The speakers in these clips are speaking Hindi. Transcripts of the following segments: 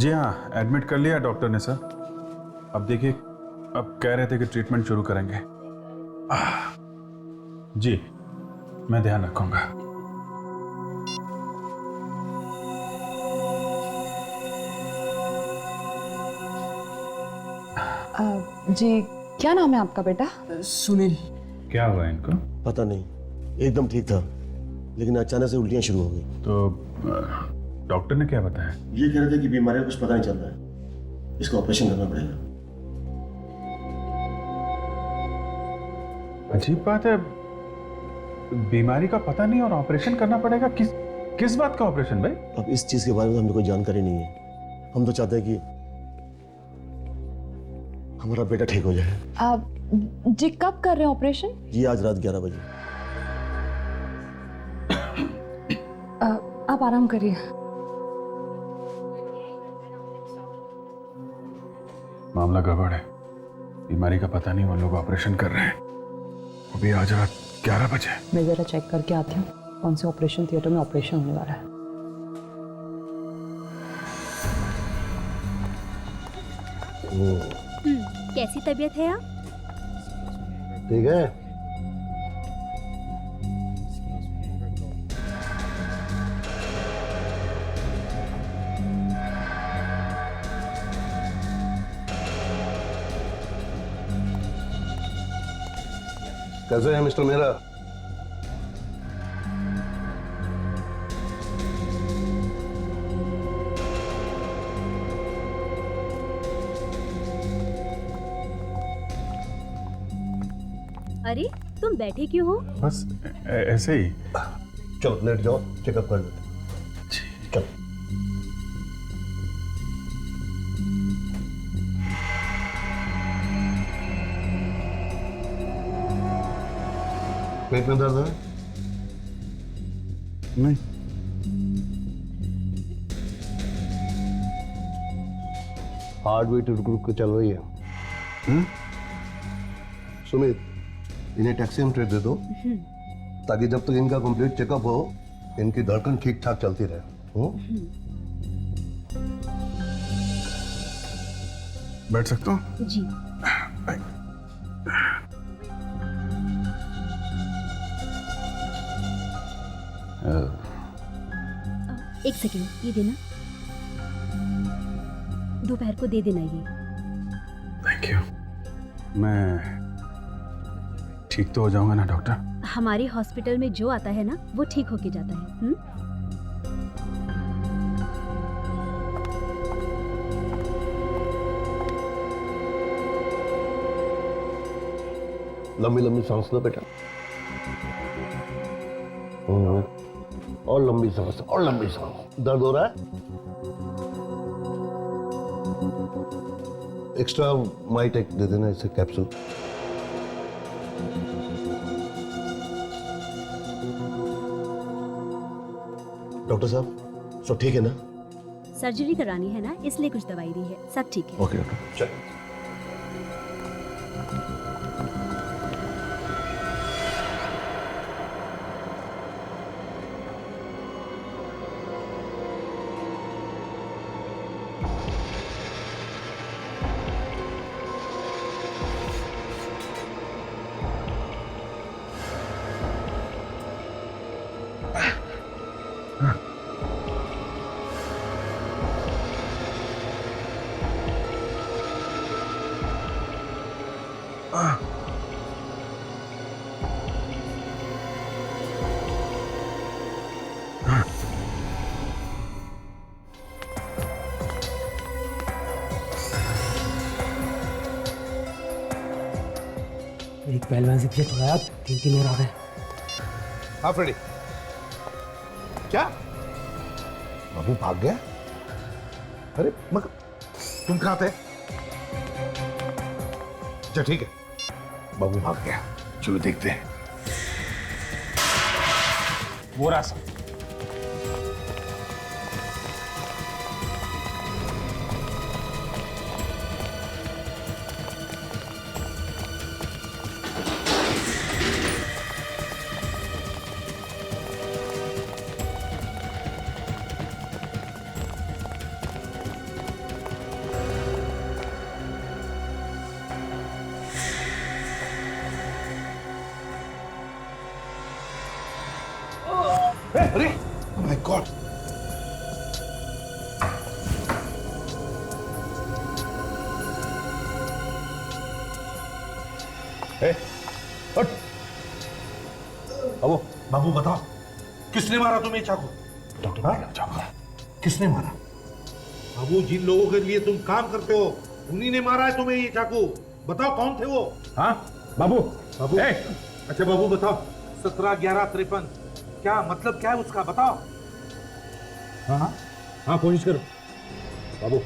जी हाँ, एडमिट कर लिया डॉक्टर ने सर। अब देखिए, अब कह रहे थे कि ट्रीटमेंट शुरू करेंगे। जी, मैं ध्यान रखूंगा। जी, क्या नाम है आपका बेटा? सुनील। क्या हुआ इनको? पता नहीं, एकदम ठीक था लेकिन अचानक से उल्टियां शुरू हो गई। तो डॉक्टर ने क्या बताया? ये कह रहे थे कि बीमारी का कुछ पता नहीं चल रहा है, इसको ऑपरेशन करना पड़ेगा। अजीब बात है, बीमारी का पता नहीं और ऑपरेशन करना पड़ेगा। किस बात का ऑपरेशन भाई? अब इस चीज के बारे में हमें कोई जानकारी नहीं है। हम तो चाहते हैं कि हमारा बेटा ठीक हो जाए। जी, कब कर रहे हैं ऑपरेशन? जी आज रात 11 बजे। आप आराम करिए। मामला गड़बड़ है, बीमारी का पता नहीं, वो लोग ऑपरेशन कर रहे हैं। अभी आज रात 11 बजे। मैं जरा चेक करके आती हूँ कौन से ऑपरेशन थिएटर में ऑपरेशन होने वाला है। कैसी तबीयत है आप? ठीक है। कैसे हैं मिस्टर मेहरा? अरे तुम बैठे क्यों हो? बस ऐसे ही। चलो लेट जाओ, चेकअप कर लेते। चलो। पेट में दर्द है? नहीं। हार्ट बीट रुक रुक के चल रही है। सुमित, इन्हें टैक्सीमेटर दे दो ताकि जब तक इनका कंप्लीट चेकअप हो इनकी धड़कन ठीक ठाक चलती रहे। बैठ सकता हूँ? जी। एक सेकेंड, ये देना। दोपहर को दे देना ये। Thank you. मैं ठीक तो हो जाऊंगा ना डॉक्टर? हमारे हॉस्पिटल में जो आता है ना वो ठीक होके जाता है। लंबी लंबी सांस लो बेटा। और लंबी सांस, और लंबी सांस। दर्द हो रहा है? एक्स्ट्रा माइटेक दे देना इसे, कैप्सूल। डॉक्टर साहब सब ठीक है ना? सर्जरी करानी है ना, इसलिए कुछ दवाई दी है। सब ठीक है। ओके डॉक्टर, चलिए। एक पहलवान से पीछे छुड़ाया, 3 और आ गए। हाँ फ्रेडी। क्या बाबू भाग गया? अरे मगर तुम कहाँ थे? अच्छा ठीक है, बाबू भाग गया। चलो देखते हैं। वो रास्ता। अरे माय गॉड। उठ। बाबू बाबू बताओ, किसने मारा तुम्हें चाकू? डॉक्टर हाँ? चाकू किसने मारा? बाबू, जिन लोगों के लिए तुम काम करते हो उन्हीं ने मारा है तुम्हें ये चाकू। बताओ कौन थे वो? हाँ बाबू। बाबू अच्छा बाबू बताओ, 17/11/53 क्या मतलब, क्या है उसका बताओ। हाँ हाँ हाँ, कोशिश करो बाबू।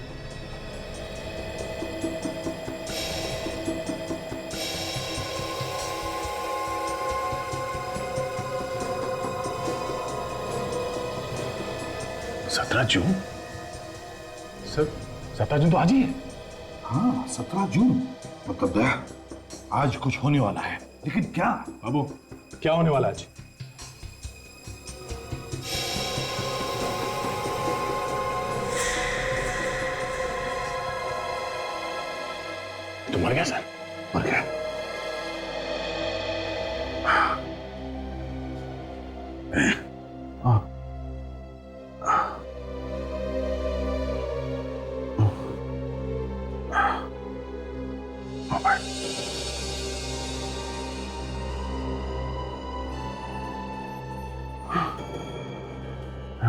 सत्रह जून सर, 17 जून तो आज ही है। हाँ 17 जून, मतलब दया आज कुछ होने वाला है, लेकिन क्या? बाबू क्या होने वाला आज? तो मर गया सर, मर गया। हाँ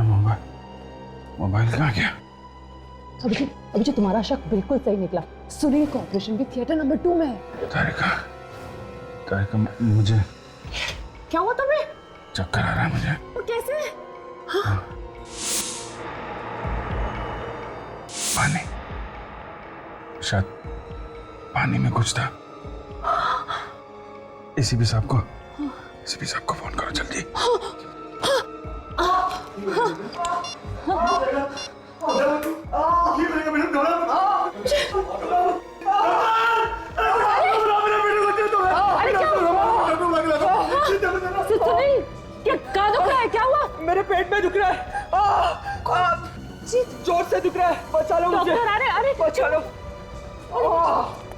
मोबाइल मोबाइल कहाँ गया? अभिजीत तुम्हारा शक बिल्कुल सही निकला। सुनील का ऑपरेशन भी थिएटर नंबर 2 में है। तारिका मुझे क्या हुआ तुम्हें? चक्कर आ रहा है मुझे। तो कैसे? पानी, शायद पानी में कुछ था। एसीपी साहब को फोन करो जल्दी। सुनील, क्या कहाँ दुख रहा है? क्या हुआ? मेरे पेट में दुख रहा है। जोर से दुख रहा है, बचा लो मुझे। डॉक्टर आ रहे, अरे बचा लो।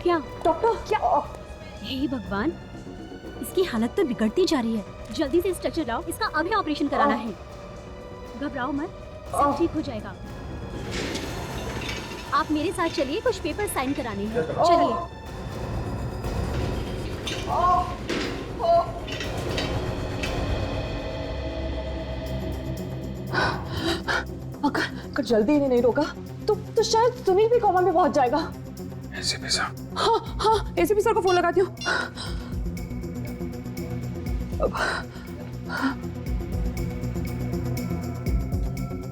क्या डॉक्टर क्या? हे भगवान, इसकी हालत तो बिगड़ती जा रही है। जल्दी से स्ट्रक्चर लाओ, इसका अभी ऑपरेशन कराना है। घबराओ मत, सब ठीक हो जाएगा। आप मेरे साथ चलिए, कुछ पेपर साइन कराने हैं। चलिए। अगर जल्दी इन्हें नहीं रोका तो शायद सुनील भी कोमा में पहुंच जाएगा। एसीपी साहब। हाँ, एसीपी सर को फोन लगाती हूँ।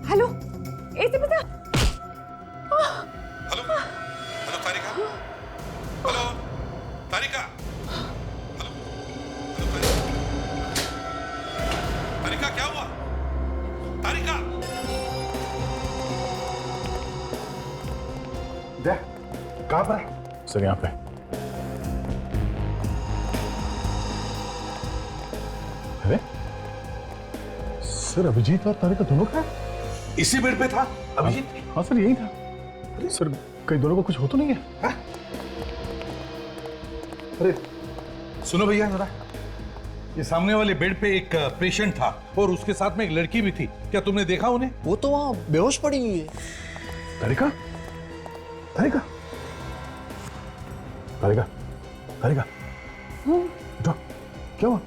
Hello ACP sir. Hello hello Tarika, hello Tarika, hello hello Tarika, क्या हुआ तारिका? कहाँ पर है? सर यहाँ पे। अरे सर, अभिजीत और तारिका दोनों का है? इसी बेड पे था अभिजीत? हाँ सर, यही था। सर कई दोनों को कुछ हो तो नहीं है? अरे सुनो भैया जरा, ये सामने वाले बेड पे एक पेशेंट था और उसके साथ में एक लड़की भी थी। क्या तुमने देखा उन्हें? वो तो वहाँ बेहोश पड़ी हुई है। तारिका, तारिका, तारिका, तारिका, उठो। क्या हुआ?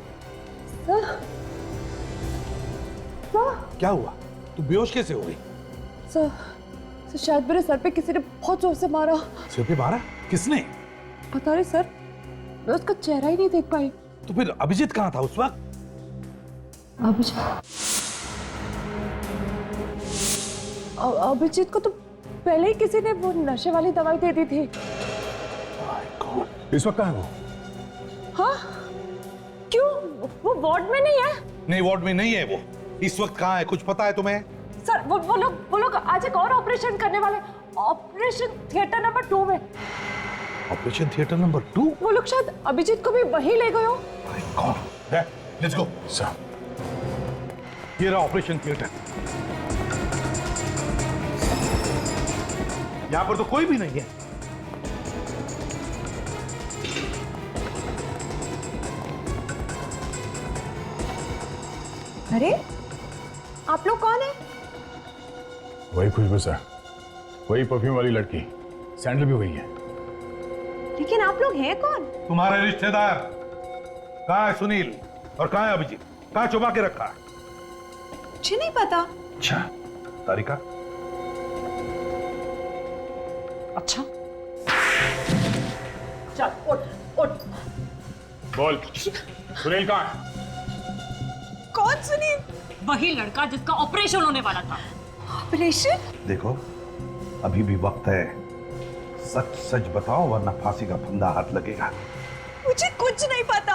क्या हुआ? तू बेहोश कैसे हो गई? सर शायद मेरे सर पे किसी ने बहुत जोर से मारा। सिर पे मारा? किसने? पता नहीं सर, मैं उसका चेहरा ही नहीं देख पाई। तो फिर अभिजीत कहाँ था उस वक्त? अभिजीत को तो पहले ही किसी ने वो नशे वाली दवाई दे दी थी। इस वक्त कहाँ है वो? हाँ? क्यों? वो वार्ड में नहीं है? नहीं, वार्ड में नहीं है वो। इस वक्त कहाँ है, कुछ पता है तुम्हें? सर वो लोग आज एक और ऑपरेशन करने वाले, ऑपरेशन थिएटर नंबर 2 में। Operation theatre number 2? वो लोग शायद अभिजीत को भी वहीं ले गए हो। Let's go sir. ये रहा ऑपरेशन थिएटर। यहाँ पर तो कोई भी नहीं है। अरे आप लोग कौन है? वही खुशबू सर, वही परफ्यूम वाली लड़की, सैंडल भी वही है। लेकिन आप लोग हैं कौन? तुम्हारे रिश्तेदार। कहाँ है सुनील और कहाँ है अभिजीत? कहाँ छुपा के रखा है? मुझे नहीं पता। अच्छा, तारिका? अच्छा, चल उठ उठ। बोल, सुनील कहाँ है? कौन सुनील? वही लड़का जिसका ऑपरेशन होने वाला था। ऑपरेशन? देखो, अभी भी वक्त है। सच सच बताओ वरना फांसी का फंदा हाथ लगेगा। मुझे कुछ नहीं पता।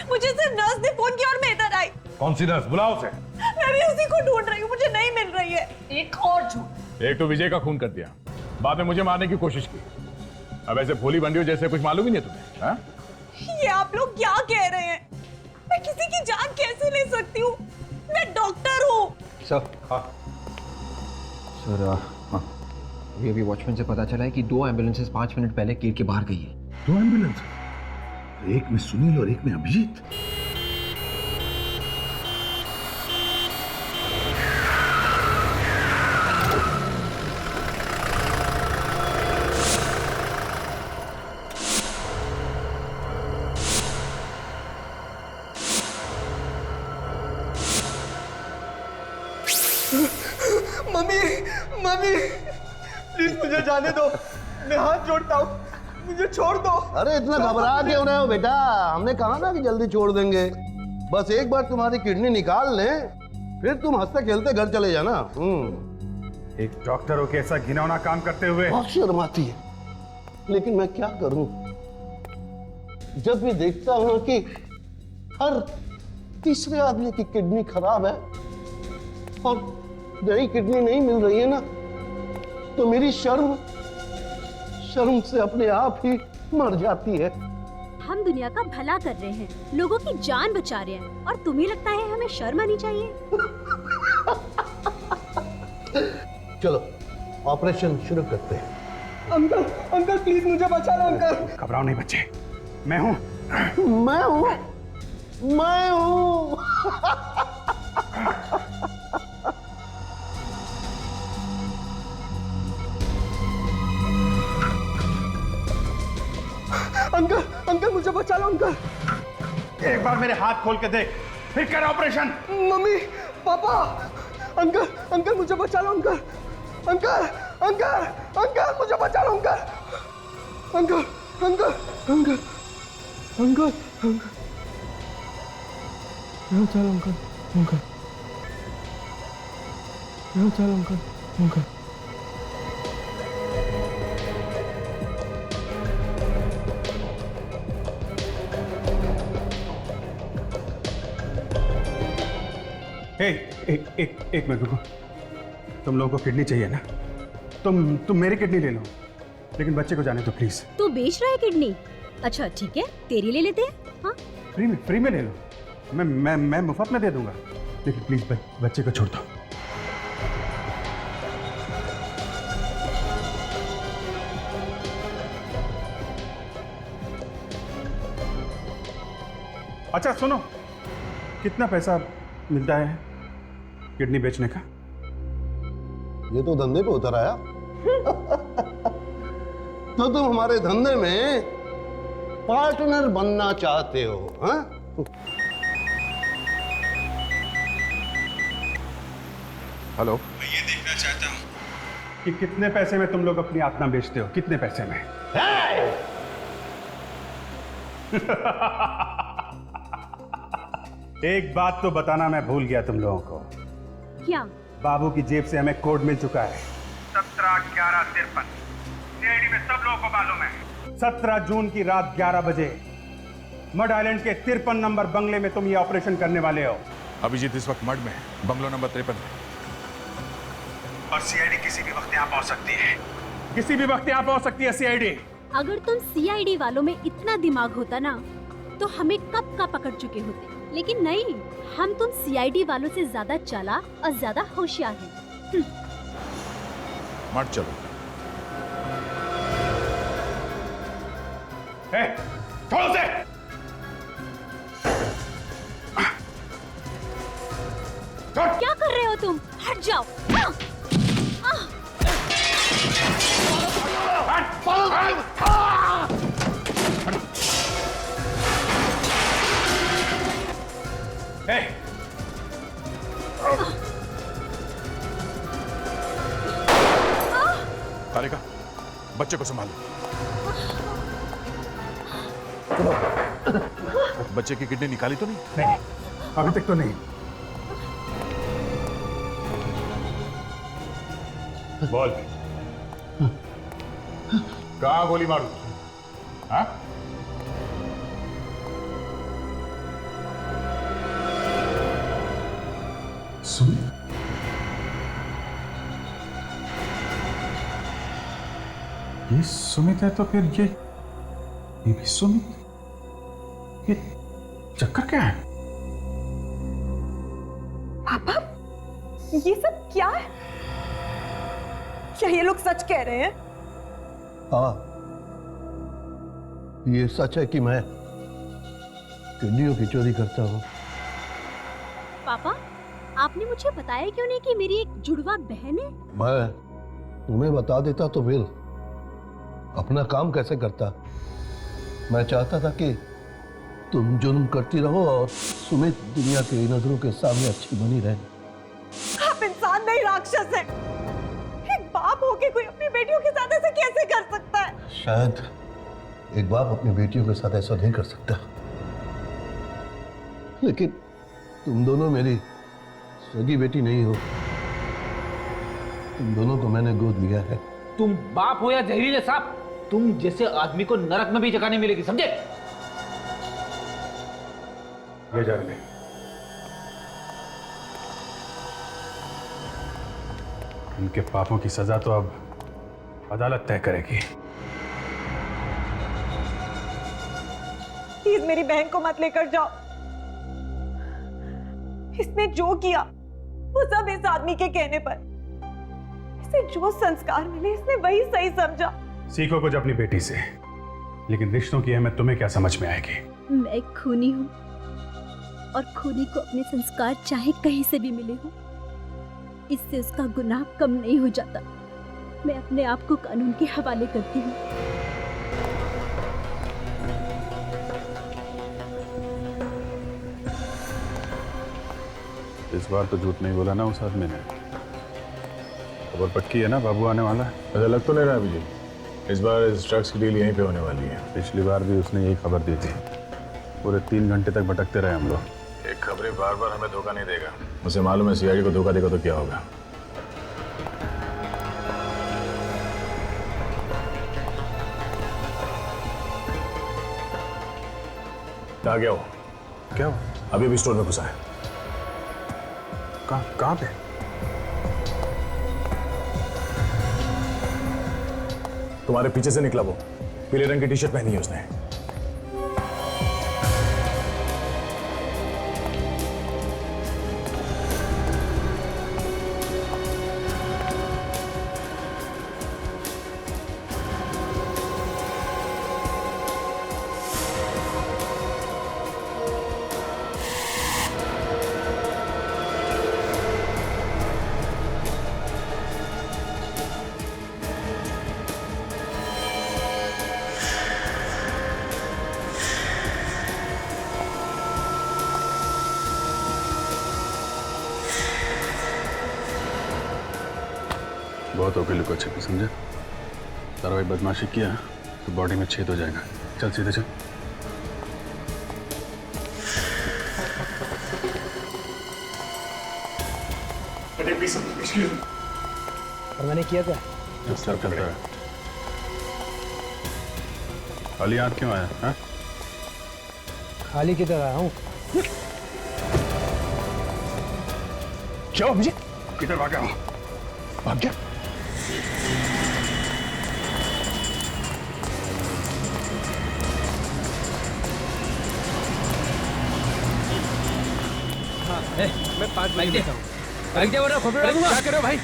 मुझे सिर्फ नर्स ने फोन किया और मैं इधर आई। कौन सी नर्स? बुलाओ उसे। मैं भी उसी को ढूंढ रही हूँ, मुझे नहीं मिल रही है। एक और झूठ। एक तो विजय का खून कर दिया, बाद में मुझे मारने की कोशिश की। अब ऐसे भोली बंडियों जैसे कुछ मालूम ही नहीं तुम्हें, हाँ? ये आप लोग क्या कह रहे हैं? मैं किसी की जान कैसे ले सकती हूँ? मैं डॉक्टर हूँ। सर, सर अभी वॉचमैन से पता चला है कि 2 एम्बुलेंसेस 5 मिनट पहले गेट के बाहर गई है। 2 एम्बुलेंस, एक में सुनील और एक में अभिजीत। मम्मी, मम्मी, प्लीज मुझे जाने दो। मैं हाथ जोड़ता हूँ, मुझे छोड़ दो। अरे इतना घबरा क्यों रहे हो बेटा? हमने कहा ना कि जल्दी छोड़ देंगे। बस एक बार तुम्हारी किडनी निकाल लें, फिर तुम हंसते खेलते घर चले जाना। एक डॉक्टर हो के ऐसा घिनौना काम करते हुए बहुत शर्म आती है, लेकिन मैं क्या करूं? जब भी देखता हूं कि हर तीसरे आदमी की किडनी खराब है और नई किडनी नहीं मिल रही है ना, तो मेरी शर्म से अपने आप ही मर जाती है। हम दुनिया का भला कर रहे हैं, लोगों की जान बचा रहे हैं, और तुम्हें लगता है हमें शर्म आनी चाहिए? चलो ऑपरेशन शुरू करते हैं। अंकल, अंकल प्लीज मुझे बचा लो अंकल। घबराओ नहीं बच्चे, मैं हूं। मैं हूं। अंकल, अंकल मुझे बचा लो अंकल। एक बार मेरे हाथ खोल के देख, फिर कर operation. Mummy, papa, uncle, uncle मुझे बचा लो अंकल। अंकल, अंकल, अंकल मुझे बचा लो uncle. Uncle, uncle, uncle, uncle, uncle, चलो अंकल, अंकल, चलो अंकल, अंकल। एक मिनट रुको। तुम लोगों को किडनी चाहिए ना? तुम मेरी किडनी ले लो, लेकिन बच्चे को जाने दो प्लीज। तू बेच रहा है किडनी? अच्छा ठीक है, तेरी ले लेते हैं। हाँ फ्री में ले लो। मैं मुफ्त में दे दूंगा, लेकिन प्लीज बच्चे को छोड़ दो। अच्छा सुनो, कितना पैसा मिलता है किडनी बेचने का? ये तो धंधे पे उतर आया। तो तुम हमारे धंधे में पार्टनर बनना चाहते हो, हाँ? हेलो, मैं ये देखना चाहता हूं कि कितने पैसे में तुम लोग अपनी आत्मा बेचते हो। कितने पैसे में? एक बात तो बताना मैं भूल गया तुम लोगों को। क्या? बाबू की जेब से हमें कोड मिल चुका है 17/11/53। सीआईडी में सब लोगों को मालूम है। 17 जून की रात 11 बजे मड आइलैंड के 53 नंबर बंगले में तुम ये ऑपरेशन करने वाले हो। अभिजीत इस वक्त मड में है, बंगलो नंबर 53 में। और सीआईडी किसी भी वक्त यहाँ पहुंच सकती है। किसी भी वक्त यहाँ पहुंच सकती है सीआईडी। अगर तुम सीआईडी वालों में इतना दिमाग होता ना, तो हमें कब का पकड़ चुके होते। लेकिन नहीं, हम तुम सीआईडी वालों से ज्यादा चालाक और ज्यादा होशियार हैं। मत चलो। छोड़ो उसे। क्या कर रहे हो हो तुम? हट जाओ। तारिका, बच्चे को संभालो। बच्चे की किडनी निकाली तो नहीं? नहीं, अभी तक तो नहीं। बोल, कहाँ गोली मारू? हाँ? सुमित, ये सुमित है तो फिर ये भी सुमित? ये चक्कर क्या है? पापा, ये सब क्या है? क्या ये लोग सच कह रहे हैं? हाँ, ये सच है कि मैं किडनियों की चोरी करता हूँ। पापा, आपने मुझे बताया क्यों नहीं कि मेरी एक जुड़वा बहन है? मैं तुम्हें बता देता तो फिर अपना काम कैसे करता। मैं चाहता था कि तुम जुर्म करती रहो और सुमित दुनिया की नजरों के सामने अच्छी बनी रहे। आप इंसान नहीं, राक्षस हैं। एक बाप होके कोई अपनी बेटियों के साथ ऐसे कैसे कर सकता है? शायद एक बाप अपनी बेटियों के साथ ऐसा नहीं कर सकता, लेकिन तुम दोनों मेरी सगी बेटी नहीं हो। तुम दोनों को मैंने गोद लिया है। तुम बाप हो या जहरीले सांप, तुम जैसे आदमी को नरक में भी जगह नहीं मिलेगी, समझे? ले जा ले। उनके पापों की सजा तो अब अदालत तय करेगी। प्लीज मेरी बहन को मत लेकर जाओ। इसने जो किया वो सब इस आदमी के कहने पर। इसे जो संस्कार मिले इसने वही सही समझा। सीखो कुछ अपनी बेटी से, लेकिन रिश्तों की अहमियत तुम्हें क्या समझ में आएगी? मैं एक खूनी हूँ और खूनी को अपने संस्कार चाहे कहीं से भी मिले हो, इससे उसका गुनाह कम नहीं हो जाता। मैं अपने आप को कानून के हवाले करती हूँ। इस बार तो झूठ नहीं बोला ना उस आदमी ने। खबर पक्की है ना, बाबू आने वाला है? ऐसा लग तो नहीं रहा अभी। इस बार इस ड्रग्स की डील यहीं पे होने वाली है। पिछली बार भी उसने यही खबर दी थी। पूरे 3 घंटे तक भटकते रहे हम लोग। एक खबरी बार बार हमें धोखा नहीं देगा। मुझे मालूम है सीआईडी को धोखा देगा तो क्या होगा। कहाँ गया हो? क्या हो? अभी भी स्टोर में घुसा है। कहाँ पे? तुम्हारे पीछे से निकला वो। पीले रंग की टी शर्ट पहनी है उसने। बहुत होके लुको छिपी, समझे? तारा भाई बदमाशी किया तो बॉडी में छेद हो जाएगा। चल सीधे चल। और मैंने किया क्या? चुपचाप चलता है। खाली हाथ क्यों आया? हाँ? खाली किधर आया हूँ? क्या मुझे किधर भाग गया? भाग गया? मैं 5 बाइक देता हूँ। बाइक दे वरना खोपड़ी उड़ा दूंगा। क्या कर रहे हो भाई?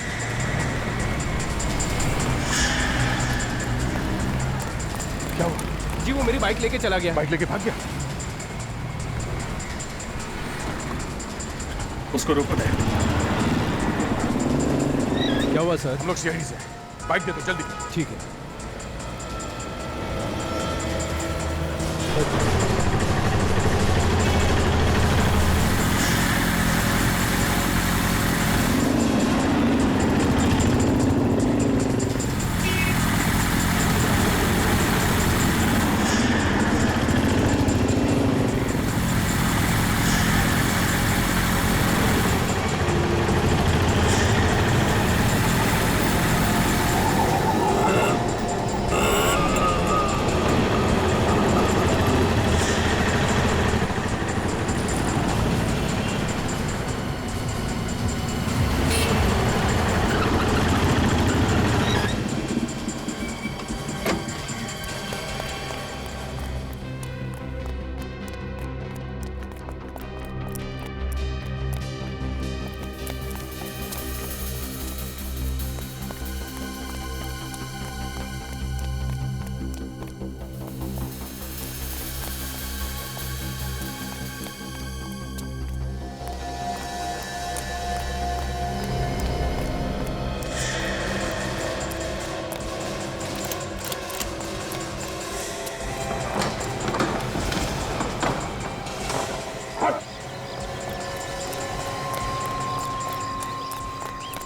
क्या हुआ? जी वो मेरी बाइक लेके चला गया। बाइक लेके भाग गया? उसको रोको दे। क्या हुआ सर? हम लोग सीआईडी से बाइक दे दो जल्दी। ठीक है।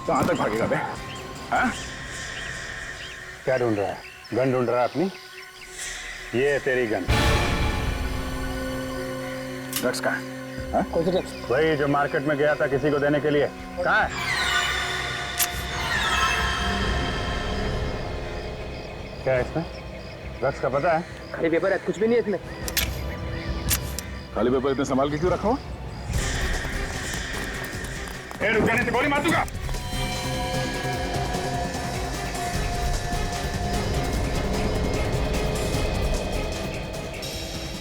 कहाँ तक भागेगा बे? हाँ? क्या ढूंढ रहा है? गन ढूंढ रहा है अपनी? ये है तेरी गन। ड्रग्स कहाँ है? कौन सी ड्रग्स? वही जो मार्केट में गया था किसी को देने के लिए। कहाँ है? क्या है इसमें? ड्रग्स का पता है? खाली पेपर है, कुछ भी नहीं है इसमें। खाली पेपर इतने संभाल के क्यों रखा हो? रुक जाने से गोली मार दूंगा।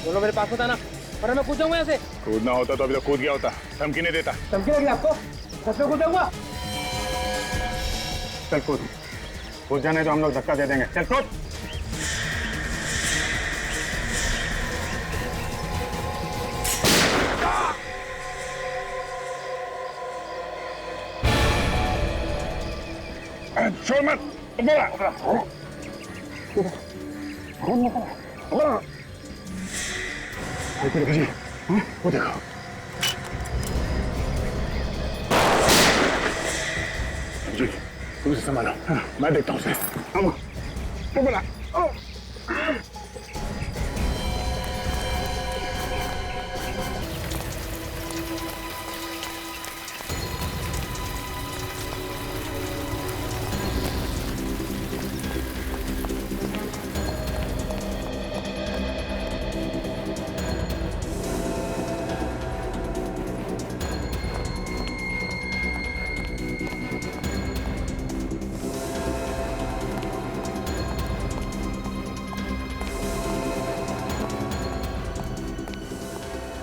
दोनों मेरे पास होता ना, पर मैं कूद जाऊंगा यहाँ से। कूदना होता तो अभी तो कूद गया होता। धमकी नहीं देता। धमकी लगी आपको? सच में कूद जाऊंगा। चल कूद। कूद जाने तो हम लोग धक्का दे देंगे। चल कूद। छोड़ मत। बोला। देखो जी, वो देखो। जी, तुम इसे संभालो। मैं देखता हूँ उसे। वो बोला।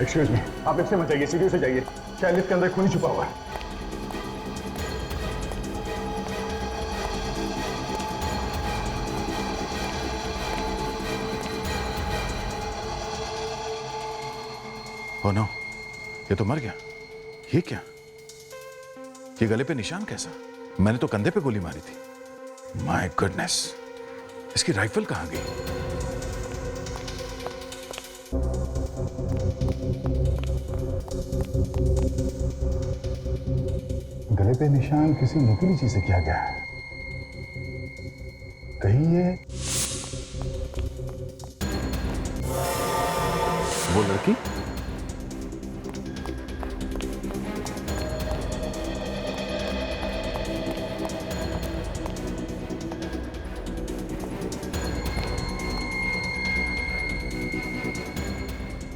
एक्सक्यूज मी, आप इससे मत जाइए, सीढ़ियों से जाइए। शायद इसके अंदर खून छुपा हुआ है। ओ नो, ये तो मर गया। ये क्या? ये गले पे निशान कैसा? मैंने तो कंधे पे गोली मारी थी। माय गुडनेस, इसकी राइफल कहाँ गई? गले पे निशान किसी नुकीली चीज से किया गया है। कहीं ये वो लड़की?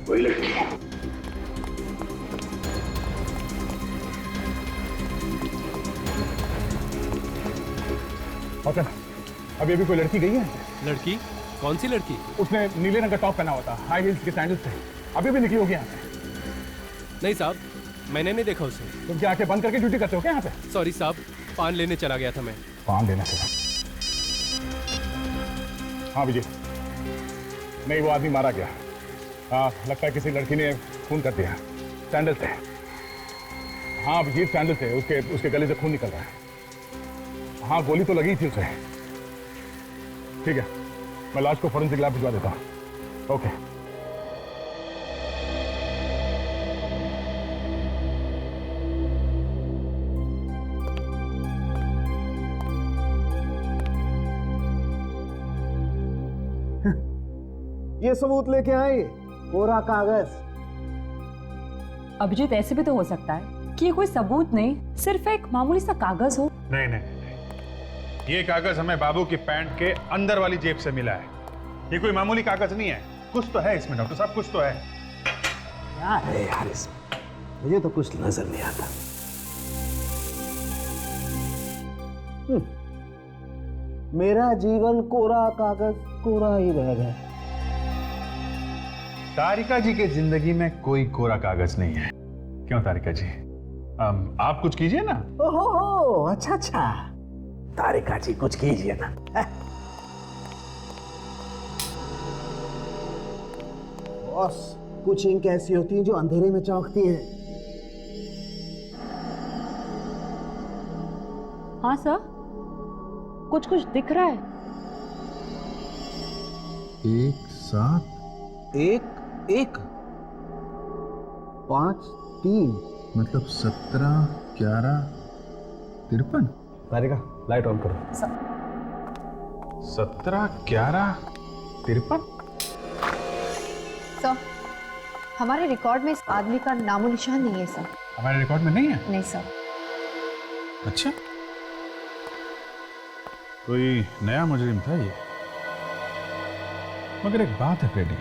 वही लड़की। अभी अभी कोई लड़की गई है? लड़की? कौन सी लड़की? उसने नीले रंग का टॉप पहना हुआ था, हाई हील्स के सैंडल्स थे। अभी भी निकली होगी यहाँ से। नहीं साहब, मैंने नहीं देखा उसे। तुम क्या आंखें बंद करके ड्यूटी करते हो क्या यहाँ पे? सॉरी साहब, पान लेने चला गया था मैं। पान लेने चला? हाँ विजय, नहीं वो आदमी मारा गया। हाँ, लगता है किसी लड़की ने खून कर दिया। सैंडल थे। हाँ अभिजीत सैंडल थे, उसके गले से खून निकल रहा है। हाँ, गोली तो लगी थी उसे। ठीक है, मैं लाश को फॉरेंसिक लैब भिजवा देता हूँ। ओके। ये सबूत लेके आए, कोरा कागज। अभिजीत, ऐसे भी तो हो सकता है कि ये कोई सबूत नहीं, सिर्फ एक मामूली सा कागज हो। नहीं नहीं नहीं, ये कागज हमें बाबू की पैंट के अंदर वाली जेब से मिला है। ये कोई मामूली कागज नहीं है, कुछ तो है इसमें डॉक्टर साहब, कुछ तो है। क्या है यार इसमें? मुझे तो कुछ नजर नहीं आता। मेरा जीवन कोरा कागज कोरा ही रह गया। तारिका जी की जिंदगी में कोई कोरा कागज नहीं है। क्यों तारिका जी, आप कुछ कीजिए ना। ओहो, अच्छा अच्छा, तारिका जी कुछ कीजिए ना। बॉस, कुछ इंक ऐसी होती हैं जो अंधेरे में चमकती हैं। हाँ सर, कुछ कुछ दिख रहा है। 1 7 1 1 5 3 मतलब 17 11 53। तारिका, लाइट ऑन करो। 17 11 53। सर, हमारे रिकॉर्ड में इस आदमी का नामो निशान नहीं है सर। हमारे रिकॉर्ड में नहीं है? नहीं सर। अच्छा, कोई नया मुजरिम था ये। मगर एक बात है फ्रेडी,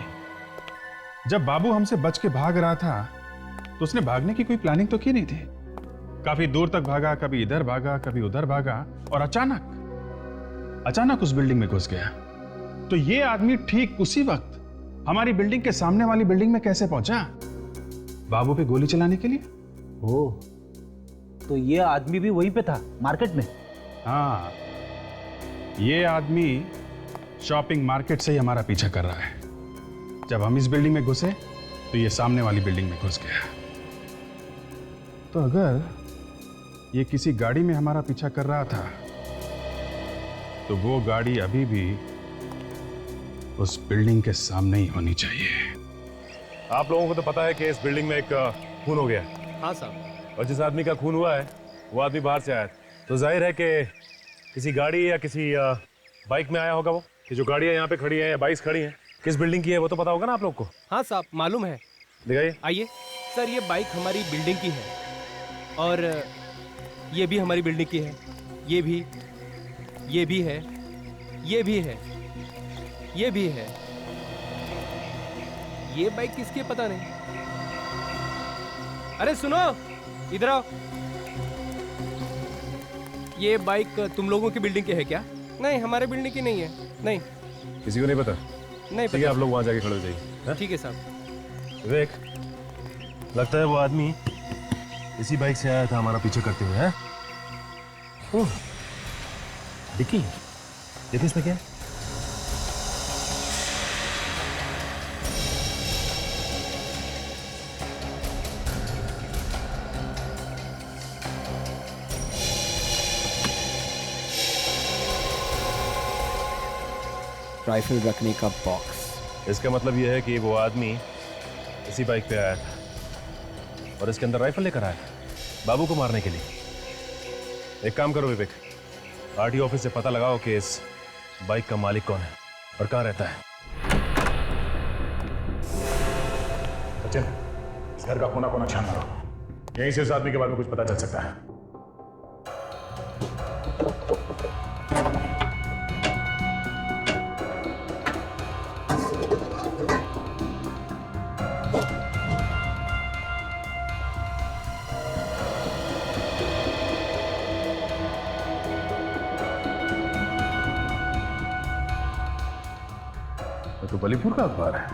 जब बाबू हमसे बच के भाग रहा था तो उसने भागने की कोई प्लानिंग तो की नहीं थी। काफी दूर तक भागा, कभी इधर भागा, कभी उधर भागा, और अचानक उस बिल्डिंग में घुस गया। तो ये आदमी ठीक उसी वक्त हमारी बिल्डिंग के सामने वाली बिल्डिंग में कैसे पहुंचा? बाबू पे गोली चलाने के लिए। ओह, तो ये आदमी भी वहीं पे था, मार्केट में? हाँ, ये आदमी शॉपिंग मार्केट से ही हमारा पीछा कर रहा है। जब हम इस बिल्डिंग में घुसे तो ये सामने वाली बिल्डिंग में घुस गया। तो अगर ये किसी गाड़ी में हमारा पीछा कर रहा था तो वो गाड़ी अभी भी उस बिल्डिंग के सामने ही होनी चाहिए। आप लोगों को तो पता है कि इस बिल्डिंग में एक खून हो गया। हाँ साहब। और जिस आदमी का खून हुआ है वो आदमी बाहर से आया, तो जाहिर है कि किसी गाड़ी या किसी बाइक में आया होगा वो। कि जो गाड़ियाँ यहाँ पे खड़ी हैं या बाइक्स खड़ी हैं, किस बिल्डिंग की है वो तो पता होगा ना आप लोग को। हाँ साहब, मालूम है। दिखाइए। आइए सर, ये बाइक हमारी बिल्डिंग की है और ये भी हमारी बिल्डिंग की है। ये भी है, ये भी है, ये भी है। ये बाइक किसकी है पता नहीं। अरे सुनो, इधर आओ। ये बाइक तुम लोगों की बिल्डिंग की है क्या? नहीं, हमारे बिल्डिंग की नहीं है। नहीं, किसी को नहीं पता? नहीं ठीक है, आप लोग वहाँ जाके खड़े हो जाइए। ठीक है साहब। विवेक, लगता है वो आदमी इसी बाइक से आया था हमारा पीछे करते हुए। है डिक्की, देखिए इसमें क्या है। राइफल रखने का बॉक्स। इसका मतलब यह है कि वो आदमी इसी बाइक पे आया था और इसके अंदर राइफल लेकर आया था बाबू को मारने के लिए। एक काम करो विवेक, आरटीओ ऑफिस से पता लगाओ कि इस बाइक का मालिक कौन है और कहाँ रहता है। सचिन, इस घर का कोना कोना छान मारो, यहीं से इस आदमी के बारे में कुछ पता चल सकता है। तो बलीपुर का अखबार है,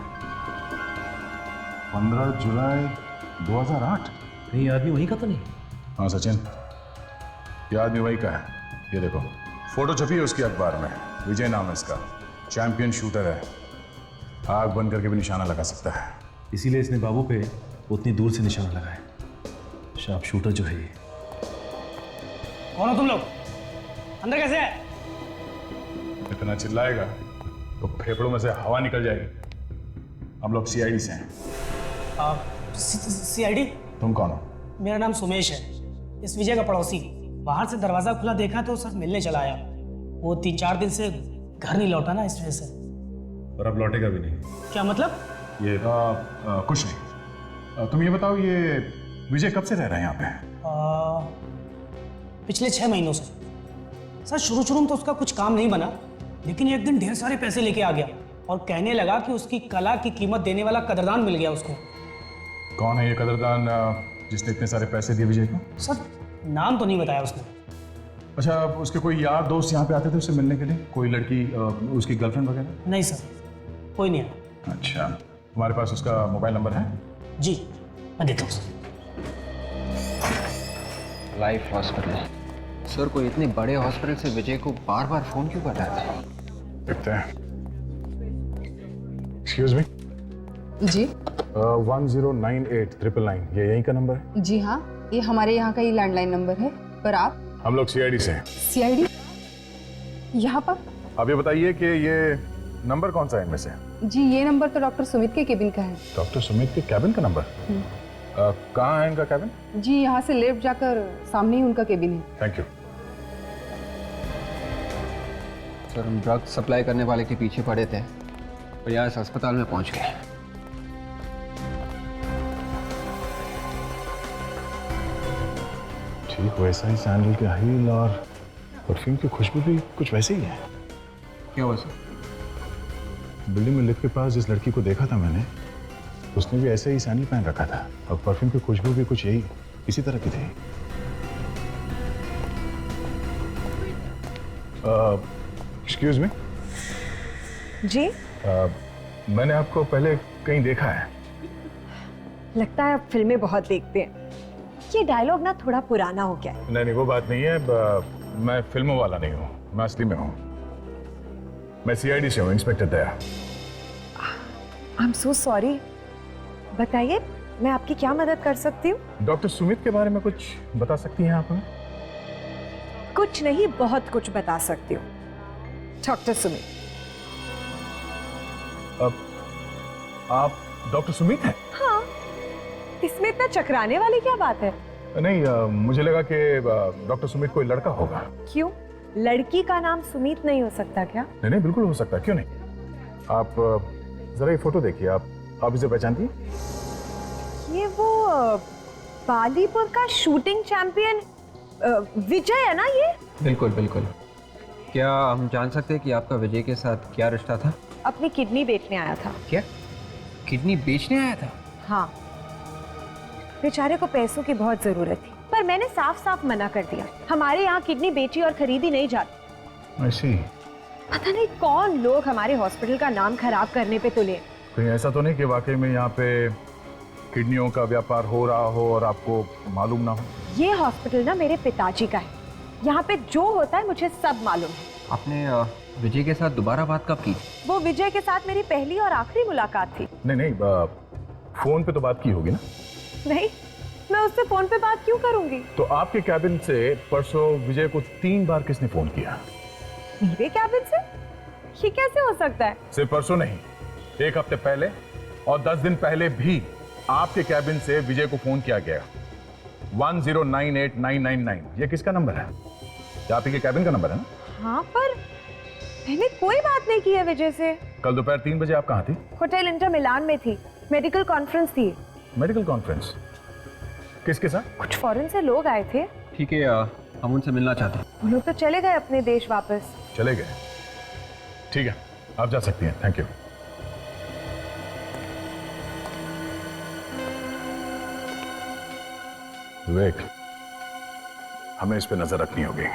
15 जुलाई 2008। नहीं, आदमी वहीं का तो नहीं? हाँ सचिन, ये आदमी वही का है। ये देखो, फोटो छपी है उसकी अखबार में। विजय नाम है इसका, चैंपियन शूटर है, आग बंद करके भी निशाना लगा सकता है। इसीलिए इसने बाबू पे उतनी दूर से निशाना लगाया। शार्प शूटर जो है ये। कौन हो तुम लोग? अंदर कैसे है? इतना चिल्लाएगा तो फेफड़ों में से हवा निकल जाएगी। हम लोग सीआईडी से हैं। सीआईडी? तुम कौन हो? मेरा नाम सुमेश है, इस विजय का पड़ोसी। बाहर से दरवाजा खुला देखा तो सर मिलने चला आया। वो 3-4 दिन से घर नहीं लौटा ना, इस वजह से। और अब लौटेगा भी नहीं। क्या मतलब? ये कुछ नहीं। तुम ये बताओ, ये विजय कब से रह रहा है यहाँ पे? पिछले 6 महीनों से। सर शुरू में तो उसका कुछ काम नहीं बना, लेकिन एक दिन ढेर सारे पैसे लेके आ गया और कहने लगा कि उसकी कला की कीमत देने वाला कदरदान मिल गया उसको। कौन है ये कदरदान जिसने इतने सारे पैसे दिए विजय को? सर नाम तो नहीं बताया उसने। अच्छा, उसके कोई यार दोस्त यहाँ पे आते थे उससे मिलने के लिए? कोई लड़की, उसकी गर्लफ्रेंड वगैरह? नहीं सर, कोई नहीं आया। अच्छा, तुम्हारे पास उसका मोबाइल नंबर है? जी, मैं देता हूँ। Life hospital. सर, कोई इतने बड़े हॉस्पिटल से विजय को बार बार फोन क्यों कर रहा था? देखते हैं। Excuse me. जी 1098-999 ये यहीं का नंबर है? जी हाँ, ये हमारे यहाँ का ही लैंडलाइन नंबर है। पर आप? हम लोग सीआईडी से हैं। सीआईडी? यहाँ पर? अब ये बताइए कि ये नंबर कौन सा है इनमें से? जी ये नंबर तो डॉक्टर सुमित के केबिन का है। डॉक्टर सुमित के कैबिन का नंबर? कहाँ है इनका कैबिन? जी यहाँ से लेफ्ट जाकर सामने ही उनका केबिन है। Thank you. सर, हम ड्रग सप्लाई करने वाले के पीछे पड़े थे और यहाँ इस अस्पताल में पहुँच गए। ठीक वैसा ही सैंडल के हील और परफ्यूम की खुशबू भी कुछ वैसे ही है। क्या हुआ सर? बिल्डिंग में लिफ्ट के पास जिस लड़की को देखा था मैंने, उसने भी ऐसे ही सैंडल पहन रखा था और परफ्यूम की खुशबू भी कुछ यही इसी तरह की थी। Excuse me. जी? मैंने आपको पहले कहीं देखा है। लगता है आप फिल्में बहुत देखते हैं। ये डायलॉग ना थोड़ा पुराना हो गया है। नहीं, वो बात नहीं है। मैं फिल्मों वाला नहीं हूँ, मैं असली में हूँ। मैं सीआईडी से हूँ, inspector Daya. I am so sorry. बताइए, मैं आपकी क्या मदद कर सकती हूँ? डॉक्टर सुमित के बारे में कुछ बता सकती हैं आप हमें? कुछ नहीं, बहुत कुछ बता सकती हूँ। डॉक्टर सुमित। आप डॉक्टर सुमित हैं? हाँ, इसमें इतना चकराने वाली क्या बात है? नहीं, मुझे लगा कि डॉक्टर सुमित कोई लड़का होगा। क्यों? लड़की का नाम सुमित नहीं हो सकता क्या? नहीं, बिल्कुल हो सकता है, क्यों नहीं। आप जरा ये फोटो देखिए। आप इसे पहचानती हैं? ये वो बालीपुर का शूटिंग चैंपियन विजय है ना ये? बिल्कुल बिल्कुल। क्या हम जान सकते हैं कि आपका विजय के साथ क्या रिश्ता था? अपनी किडनी बेचने आया था। क्या? किडनी बेचने आया था? हाँ, बेचारे को पैसों की बहुत जरूरत थी, पर मैंने साफ साफ मना कर दिया। हमारे यहाँ किडनी बेची और खरीदी नहीं जाती। ऐसी? पता नहीं कौन लोग हमारे हॉस्पिटल का नाम खराब करने पे तुले। कहीं ऐसा तो नहीं कि वाकई में यहाँ पे किडनियों का व्यापार हो रहा हो और आपको मालूम ना हो? ये हॉस्पिटल ना मेरे पिताजी का है। यहाँ पे जो होता है मुझे सब मालूम है। आपने विजय के साथ दोबारा बात कब की? वो विजय के साथ मेरी पहली और आखिरी मुलाकात थी। नहीं, फोन पे तो बात की होगी ना? नहीं, मैं उससे फोन पे बात क्यों करूंगी? तो आपके कैबिन से परसों विजय को 3 बार किसने फोन किया? मेरे कैबिन से? ये कैसे हो सकता है? सिर्फ परसों नहीं, 1 हफ्ते पहले और 10 दिन पहले भी आपके कैबिन से विजय को फोन किया गया। 1098-999 ये किसका नंबर है? ये आप ही के कैबिन का नंबर है ना? हाँ, पर मैंने कोई बात नहीं की है विजय से। कल दोपहर 3 बजे आप कहाँ थी? होटल इंटर मिलान में थी, मेडिकल कॉन्फ्रेंस थी। Medical conference? किसके साथ? कुछ फॉरेन से लोग आए थे। ठीक है, हम उनसे मिलना चाहते हैं। वो लोग तो चले गए अपने देश वापस। चले गए? ठीक है, आप जा सकती हैं। Thank you. विवेक, हमें इस पे नजर रखनी होगी।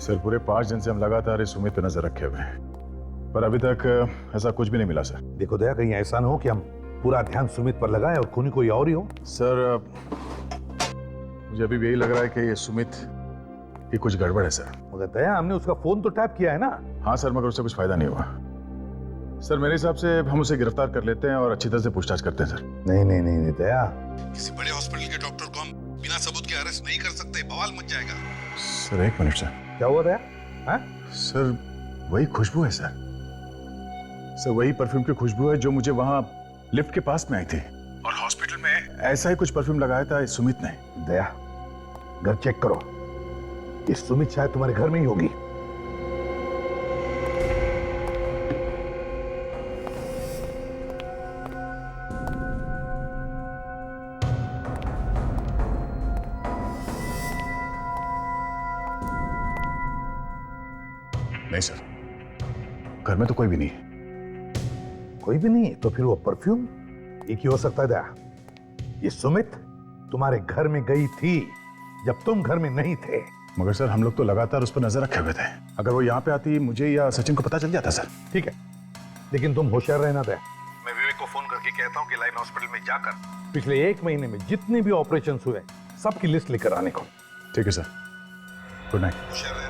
सर पूरे 5 दिन से हम लगातार इस सुमित पे नजर रखे हुए हैं, पर अभी तक ऐसा कुछ भी नहीं मिला सर। देखो दया, कहीं ऐसा ना हो कि हम पूरा ध्यान सुमित पर लगाएं और खूनी कोई और ही हो। सर मुझे अभी भी यही लग रहा है कि ये सुमित की कुछ गड़बड़ है सर। मगर दया, हमने उसका फोन तो टैप किया है ना। हाँ सर, मगर उससे कुछ फायदा नहीं हुआ। सर मेरे हिसाब से हम उसे गिरफ्तार कर लेते हैं और अच्छी तरह से पूछताछ करते हैं सर। नहीं नहीं नहीं, नहीं दया, किसी बड़े हॉस्पिटल के डॉक्टर को हम बिना सबूत के अरेस्ट नहीं कर सकते, बवाल मच जाएगा। Sir 1 minute sir. क्या हुआ दया? हाँ? सर वही खुशबू है सर। सर वही परफ्यूम की खुशबू है जो मुझे वहां लिफ्ट के पास में आई थी, और हॉस्पिटल में ऐसा ही कुछ परफ्यूम लगाया था इस सुमित ने। दया, घर चेक करो, इस सुमित शायद तुम्हारे घर में ही होगी। नहीं सर, घर में तो कोई भी नहीं है। कोई भी नहीं? तो फिर वो परफ्यूम एक ही हो सकता है दया। ये सुमित तुम्हारे घर में गई थी जब तुम घर में नहीं थे। मगर सर हम लोग तो लगातार उस पर नजर रखे हुए थे। अगर वो यहाँ पे आती मुझे या सचिन को पता चल जाता सर। ठीक है, लेकिन तुम होशियार रहना दया। मैं विवेक को फोन करके कहता हूँ कि लाइन हॉस्पिटल में जाकर पिछले 1 महीने में जितने भी ऑपरेशन हुए सबकी लिस्ट लेकर आने को। ठीक है सर, गुड नाइट। होशियार रहना।